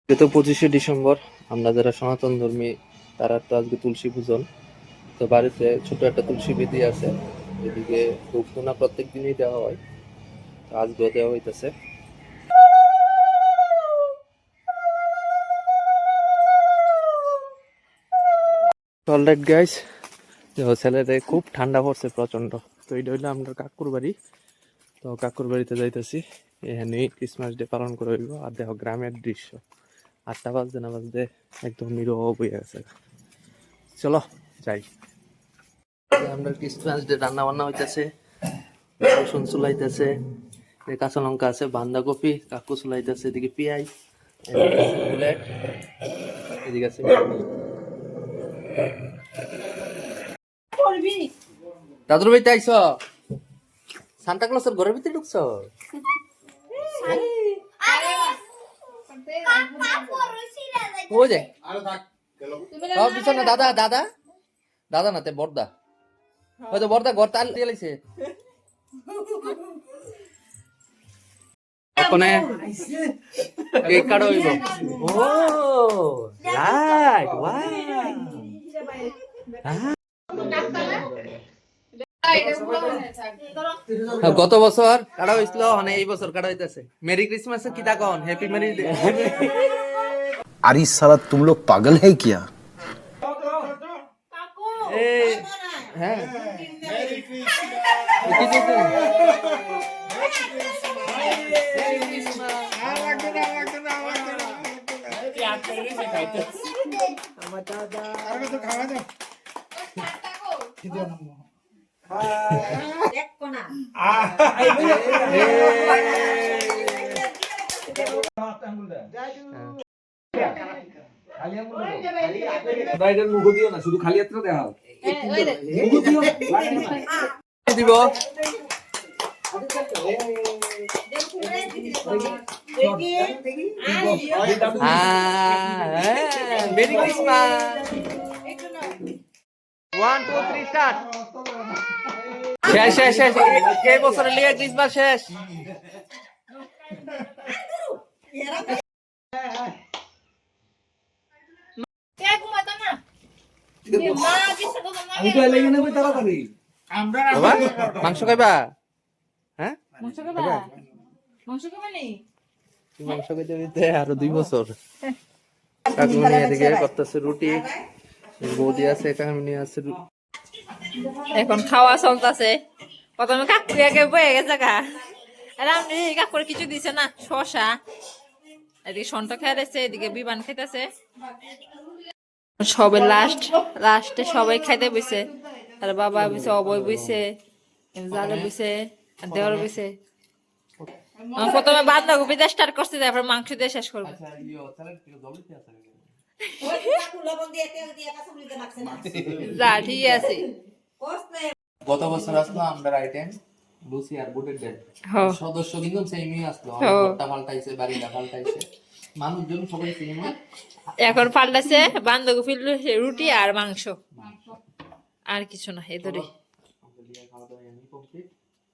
গত 25শে ডিসেম্বর আমরা যারা সনাতন ধর্মী তারা তো আজকে তুলসী পূজন। তো বাড়িতে ছোট একটা তুলসী বেদি আছে, এদিকে ধূপধুনা প্রত্যেক দিনই দেওয়া হয়, তো আজকেও দেওয়া হইতেছে। অলরাইট গাইস, ছেলেদের খুব ঠান্ডা পড়ছে প্রচন্ড। তো এটা হইলো আমরা কাকুর বাড়ি। তো কাকুর বাড়িতে যাইতেছি, এখানে ক্রিসমাস ডে পালন করে হইব। আর দেখো গ্রামের দৃশ্য, 8টা বাজতে না বাজতে একদম নিরব হয়ে গেছে। চলো যাই। আমরা ক্রিসমাস ডে রান্না বান্না হইতেছে, রসুন চুলাইতেছে, কাঁচা লঙ্কা আছে, বাঁধাকপি কাকু চুলাইতেছে, এদিকে পেঁয়াজ, এদিকে আছে বুলেট, এদিকে আছে দাদুর বাড়িতে আইস, সান্তা ক্লসের ঘরের ভিতরে ঢুকছ। ওই যে পিছনে দাদা দাদা দাদা না তে বর্দা, হয়তো বর্দা ঘর তাল দিয়ে লাইছে। ওখানে কেক কাটা হইব। ও রাইট, ওয়াও। গত বছর কাটা হয়েছিল, মানে এই বছর কাটা হইতেছে। মেরি ক্রিসমাস কি তখন হ্যাপি মেরি। अरे साला तुम लोग पागल है क्या? হ্যাঁ শুধু খালি হাতে দেখাও দিব। Merry Christmas. 1 2 3 স্টার্ট। শেষ শেষ শেষ, এই বছরের লিগে ক্রিসমাস শেষ। আমি তো এলাকা নেবো তাড়াতাড়ি। মাংস খাইবা? হ্যাঁ মাংস খাবা? মাংস খাবা নি? মাংস খাইতে দিতে আরো 2 বছর। কাকুনি এদিকে করতেছে রুটি, বৌদি আছে, কাকুনি আছে। এখন খাওয়া চলতেছে। প্রথমে কাকু আগে বয়ে গেছে গা, আর আমি কাকুর কিছু দিছে না, শশা, এদিকে সন্ট খেয়েছে, এদিকে বিমান খেতেছে। সবে লাস্টে সবাই খাইতে বইছে। আর বাবা বইছে, অবয় বইছে, জালে বইছে, আর দেওয়ার বইছে। প্রথমে বাঁধাকপি দিয়ে স্টার্ট করছে, তারপর মাংস দিয়ে শেষ করবো। যা ঠিক আছে। গত বছর আসলো আমরা আইটেম লুচি আর বুটের ডাল, সদস্য কিন্তু সেমই আসলো। ঘরটা পাল্টাইছে, বাড়িটা পাল্টাইছে, মানুষজন সবাই সেম। এখন পাল্টাছে বাঁধাকপি, রুটি আর মাংস, আর কিছু না। এ ধরে খাওয়া দাওয়া কমপ্লিট।